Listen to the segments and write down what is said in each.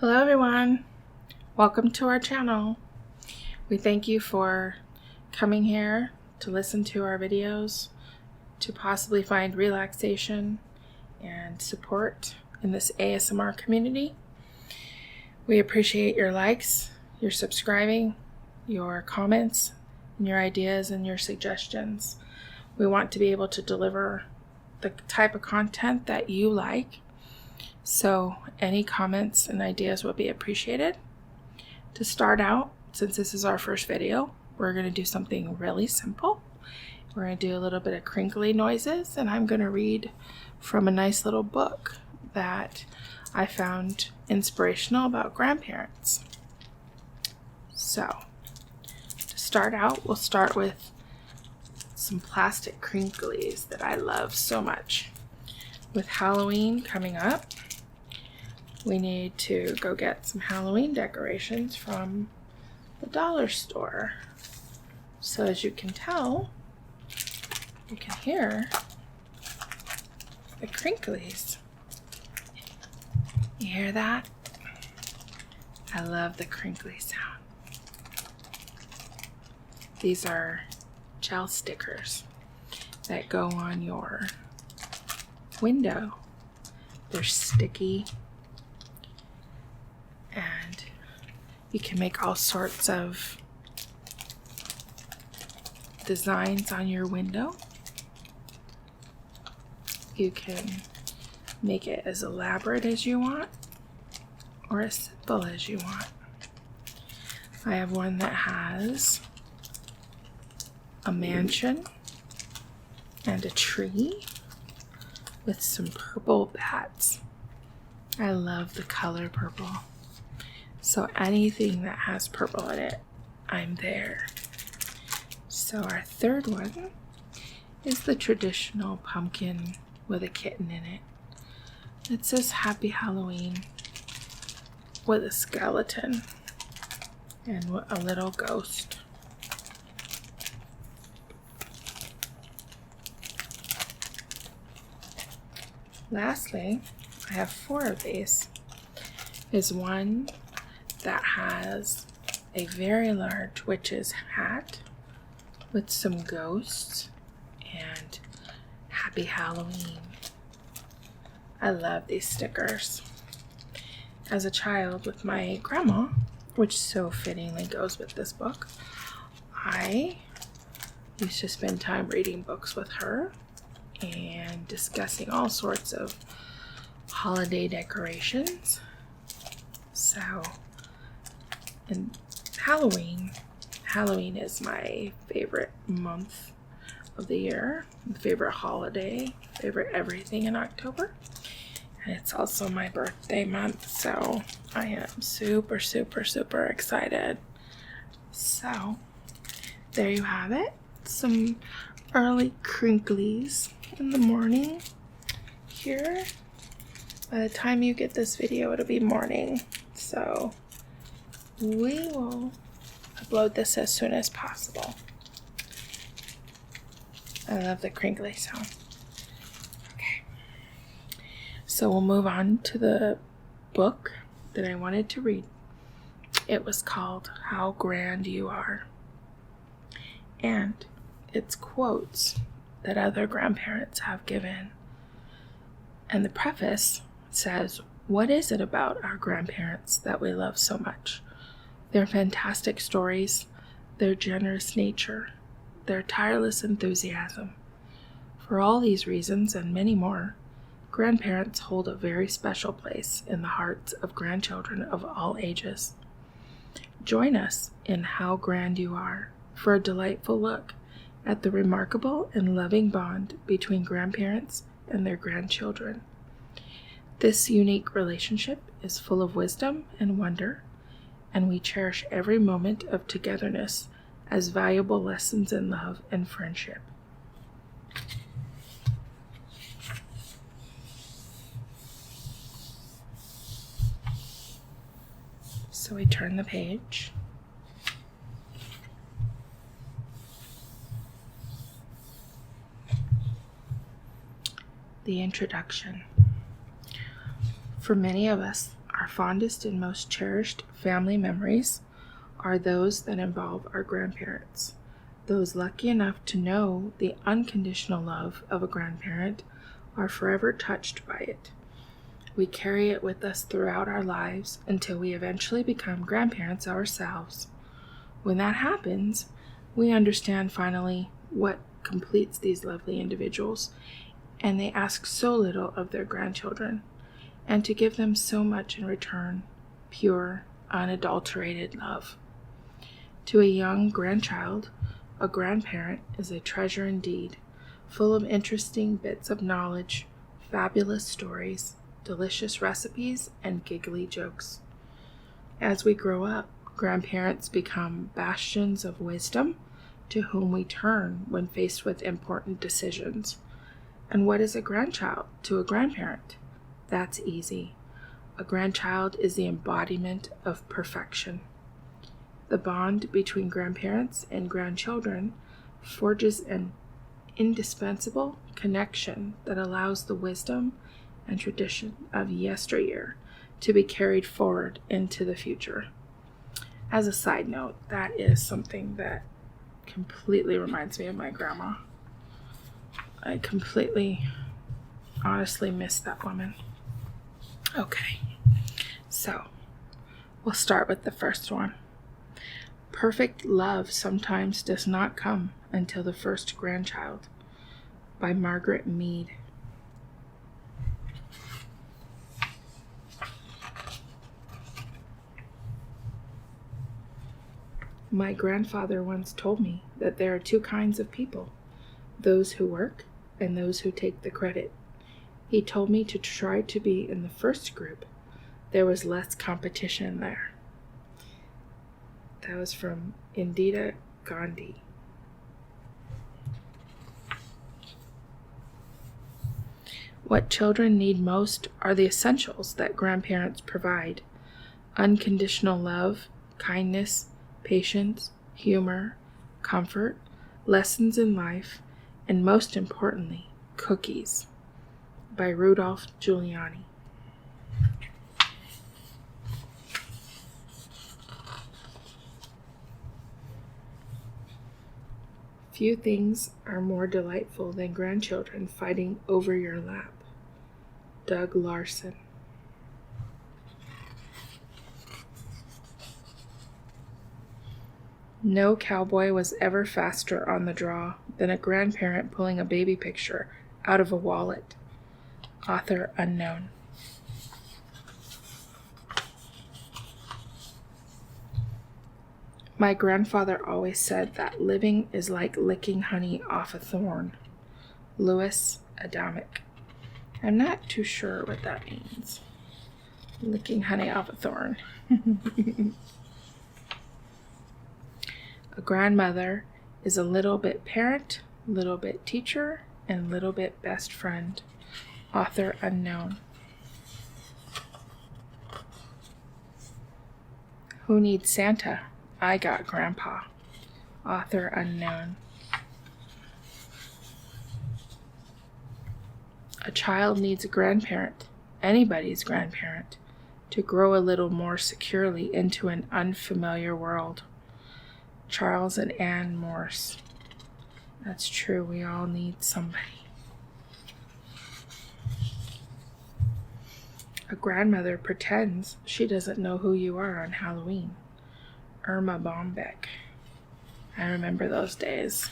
Hello everyone, welcome to our channel. We thank you for coming here to listen to our videos, to possibly find relaxation and support in this ASMR community. We appreciate your likes, your subscribing, your comments, and your ideas and your suggestions. We want to be able to deliver the type of content that you like. So any comments and ideas will be appreciated. To start out, since this is our first video, we're going to do something really simple. We're going to do a little bit of crinkly noises, and I'm going to read from a nice little book that I found inspirational about grandparents. So to start out, we'll start with some plastic crinklies that I love so much. With Halloween coming up, we need to go get some Halloween decorations from the dollar store. So as you can tell, you can hear the crinklies. You hear that? I love the crinkly sound. These are gel stickers that go on your window. They're sticky. And you can make all sorts of designs on your window. You can make it as elaborate as you want or as simple as you want. I have one that has a mansion and a tree with some purple bats. I love the color purple. So anything that has purple in it, I'm there. So our third one is the traditional pumpkin with a kitten in it. It says Happy Halloween with a skeleton and a little ghost. Lastly, I have 4 of these. Is one that has a very large witch's hat with some ghosts and Happy Halloween. I love these stickers. As a child with my grandma, which so fittingly goes with this book, I used to spend time reading books with her and discussing all sorts of holiday decorations. So, and Halloween is my favorite month of the year, favorite holiday, favorite everything in October. And it's also my birthday month, so I am super, super, super excited. So, there you have it. Some early crinklies in the morning here. By the time you get this video, it'll be morning. So we will upload this as soon as possible. I love the crinkly sound. Okay. So we'll move on to the book that I wanted to read. It was called How Grand You Are. And it's quotes that other grandparents have given. And the preface says, "What is it about our grandparents that we love so much? Their fantastic stories, their generous nature, their tireless enthusiasm. For all these reasons and many more, grandparents hold a very special place in the hearts of grandchildren of all ages. Join us in How Grand You Are for a delightful look at the remarkable and loving bond between grandparents and their grandchildren. This unique relationship is full of wisdom and wonder, and we cherish every moment of togetherness as valuable lessons in love and friendship." So we turn the page. The introduction. For many of us, our Our fondest and most cherished family memories are those that involve our grandparents. Those lucky enough to know the unconditional love of a grandparent are forever touched by it. We carry it with us throughout our lives until we eventually become grandparents ourselves. When that happens, we understand finally what completes these lovely individuals, and they ask so little of their grandchildren, and to give them so much in return, pure, unadulterated love. To a young grandchild, a grandparent is a treasure indeed, full of interesting bits of knowledge, fabulous stories, delicious recipes, and giggly jokes. As we grow up, grandparents become bastions of wisdom to whom we turn when faced with important decisions. And what is a grandchild to a grandparent? That's easy. A grandchild is the embodiment of perfection. The bond between grandparents and grandchildren forges an indispensable connection that allows the wisdom and tradition of yesteryear to be carried forward into the future. As a side note, that is something that completely reminds me of my grandma. I completely, honestly miss that woman. Okay, so we'll start with the first one. Perfect love sometimes does not come until the first grandchild, by Margaret Mead. My grandfather once told me that there are two kinds of people, those who work and those who take the credit. He told me to try to be in the first group. There was less competition there. That was from Indira Gandhi. What children need most are the essentials that grandparents provide: unconditional love, kindness, patience, humor, comfort, lessons in life, and most importantly, cookies, by Rudolph Giuliani. Few things are more delightful than grandchildren fighting over your lap. Doug Larson. No cowboy was ever faster on the draw than a grandparent pulling a baby picture out of a wallet. Author unknown. My grandfather always said that living is like licking honey off a thorn. Louis Adamic. I'm not too sure what that means. Licking honey off a thorn. A grandmother is a little bit parent, little bit teacher, and little bit best friend. Author unknown. Who needs Santa? I got Grandpa. Author unknown. A child needs a grandparent, anybody's grandparent, to grow a little more securely into an unfamiliar world. Charles and Ann Morse. That's true, we all need somebody. A grandmother pretends she doesn't know who you are on Halloween. Irma Bombeck. I remember those days.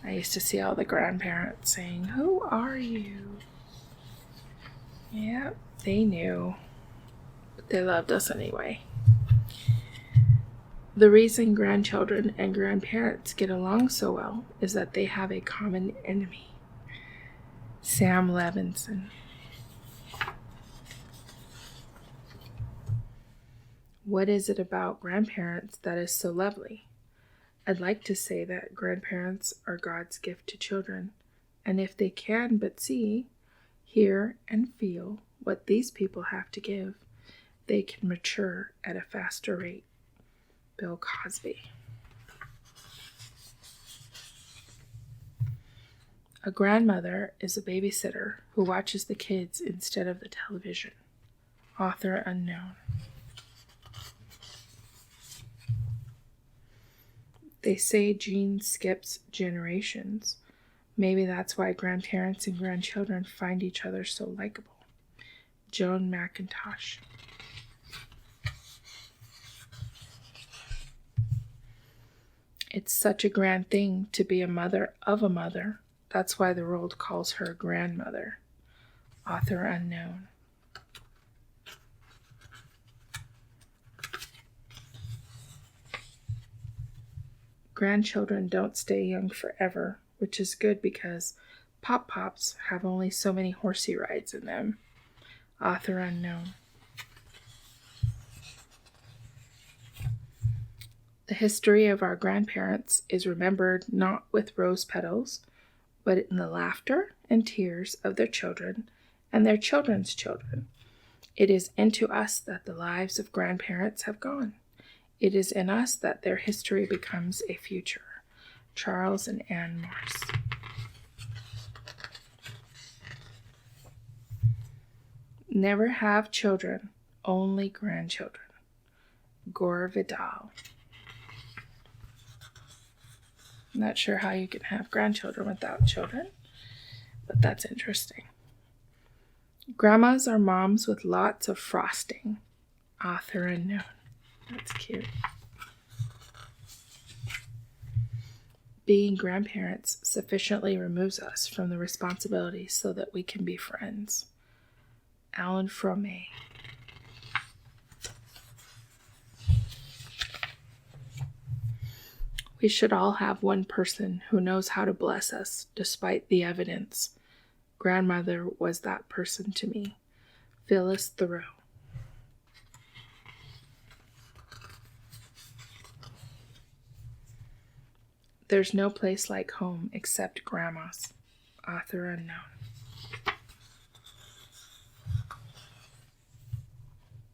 I used to see all the grandparents saying, "Who are you?" Yeah, they knew. But they loved us anyway. The reason grandchildren and grandparents get along so well is that they have a common enemy. Sam Levinson. What is it about grandparents that is so lovely? I'd like to say that grandparents are God's gift to children, and if they can but see, hear, and feel what these people have to give, they can mature at a faster rate. Bill Cosby. A grandmother is a babysitter who watches the kids instead of the television. Author unknown. They say gene skips generations. Maybe that's why grandparents and grandchildren find each other so likable. Joan McIntosh. It's such a grand thing to be a mother of a mother. That's why the world calls her grandmother. Author unknown. Grandchildren don't stay young forever, which is good because pop-pops have only so many horsey rides in them. Author unknown. The history of our grandparents is remembered not with rose petals, but in the laughter and tears of their children and their children's children. It is into us that the lives of grandparents have gone. It is in us that their history becomes a future. Charles and Ann Morse. Never have children, only grandchildren. Gore Vidal. Not sure how you can have grandchildren without children, but that's interesting. Grandmas are moms with lots of frosting. Author unknown. That's cute. Being grandparents sufficiently removes us from the responsibility so that we can be friends. Alan Fromé. We should all have one person who knows how to bless us despite the evidence. Grandmother was that person to me. Phyllis Thoreau. There's no place like home except Grandma's. Author unknown.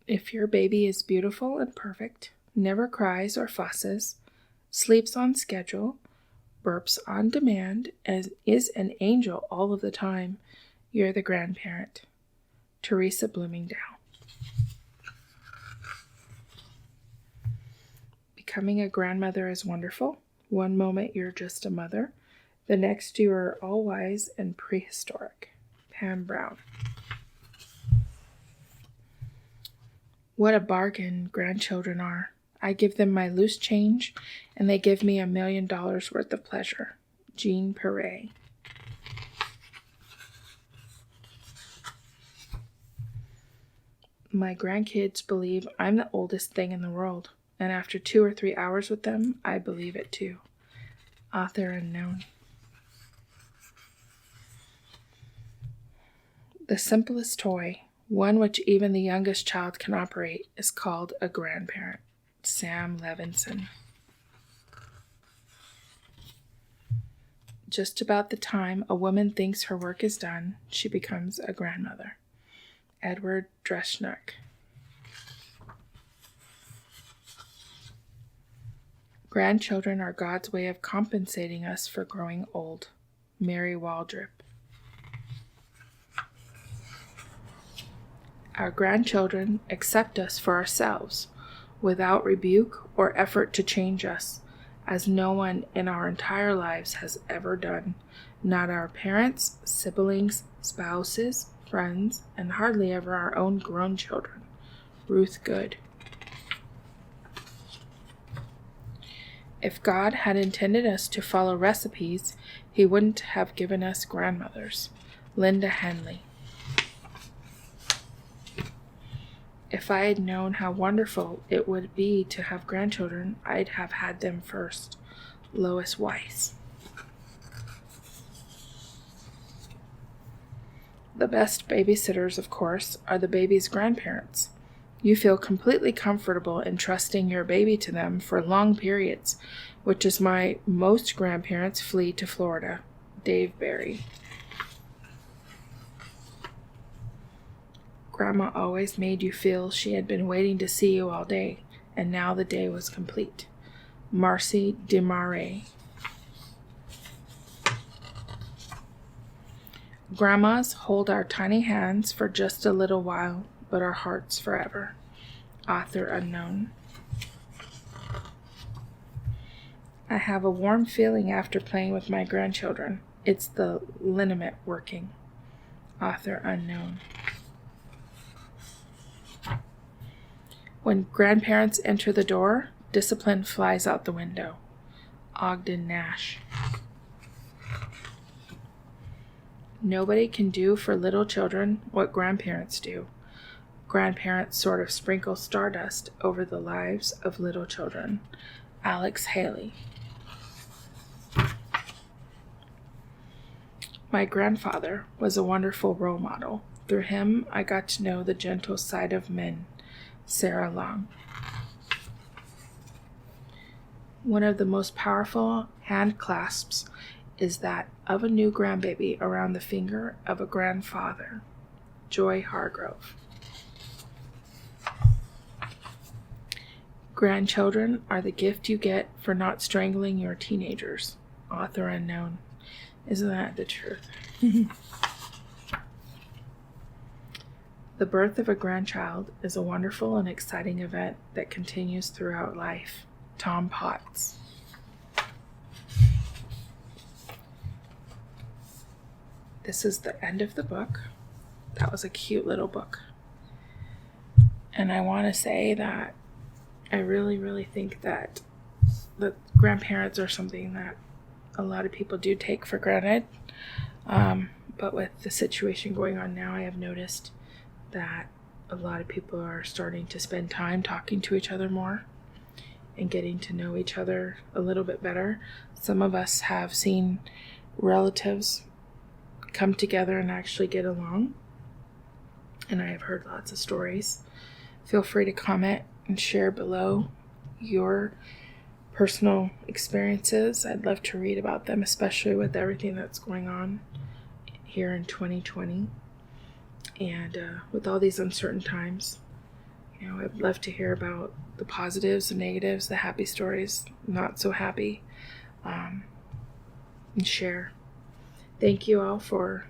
If your baby is beautiful and perfect, never cries or fusses, sleeps on schedule, burps on demand, and is an angel all of the time, you're the grandparent. Teresa Bloomingdale. Becoming a grandmother is wonderful. One moment you're just a mother, the next you are all wise and prehistoric. Pam Brown. What a bargain grandchildren are. I give them my loose change, and they give me $1 million worth of pleasure. Jean Perret. My grandkids believe I'm the oldest thing in the world, and after 2 or 3 hours with them, I believe it too. Author unknown. The simplest toy, one which even the youngest child can operate, is called a grandparent. Sam Levinson. Just about the time a woman thinks her work is done, she becomes a grandmother. Edward Dreschnark. Grandchildren are God's way of compensating us for growing old. Mary Waldrop. Our grandchildren accept us for ourselves, without rebuke or effort to change us, as no one in our entire lives has ever done, not our parents, siblings, spouses, friends, and hardly ever our own grown children. Ruth Good. If God had intended us to follow recipes, he wouldn't have given us grandmothers. Linda Henley. If I had known how wonderful it would be to have grandchildren, I'd have had them first. Lois Weiss. The best babysitters, of course, are the baby's grandparents. You feel completely comfortable in trusting your baby to them for long periods, which is why most grandparents flee to Florida. Dave Barry. Grandma always made you feel she had been waiting to see you all day, and now the day was complete. Marcy Desmarais. Grandmas hold our tiny hands for just a little while, but our hearts forever. Author unknown. I have a warm feeling after playing with my grandchildren. It's the liniment working. Author unknown. When grandparents enter the door, discipline flies out the window. Ogden Nash. Nobody can do for little children what grandparents do. Grandparents sort of sprinkle stardust over the lives of little children. Alex Haley. My grandfather was a wonderful role model. Through him, I got to know the gentle side of men. Sarah Long. One of the most powerful hand clasps is that of a new grandbaby around the finger of a grandfather. Joy Hargrove. Grandchildren are the gift you get for not strangling your teenagers. Author unknown. Isn't that the truth? The birth of a grandchild is a wonderful and exciting event that continues throughout life. Tom Potts. This is the end of the book. That was a cute little book. And I want to say that I really, really think that the grandparents are something that a lot of people do take for granted. But with the situation going on now, I have noticed that a lot of people are starting to spend time talking to each other more and getting to know each other a little bit better. Some of us have seen relatives come together and actually get along, and I have heard lots of stories. Feel free to comment and share below your personal experiences. I'd love to read about them, especially with everything that's going on here in 2020 and with all these uncertain times. I'd love to hear about the positives, the negatives, the happy stories, not so happy, and share. Thank you all for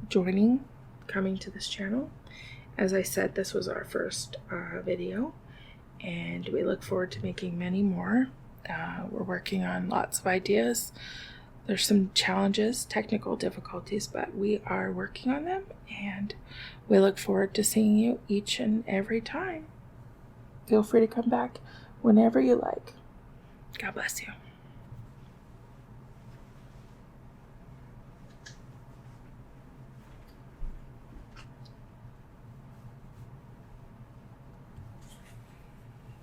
coming to this channel. As I said, this was our first video, and we look forward to making many more. We're working on lots of ideas. There's some challenges, technical difficulties, but we are working on them, and we look forward to seeing you each and every time. Feel free to come back whenever you like. God bless you.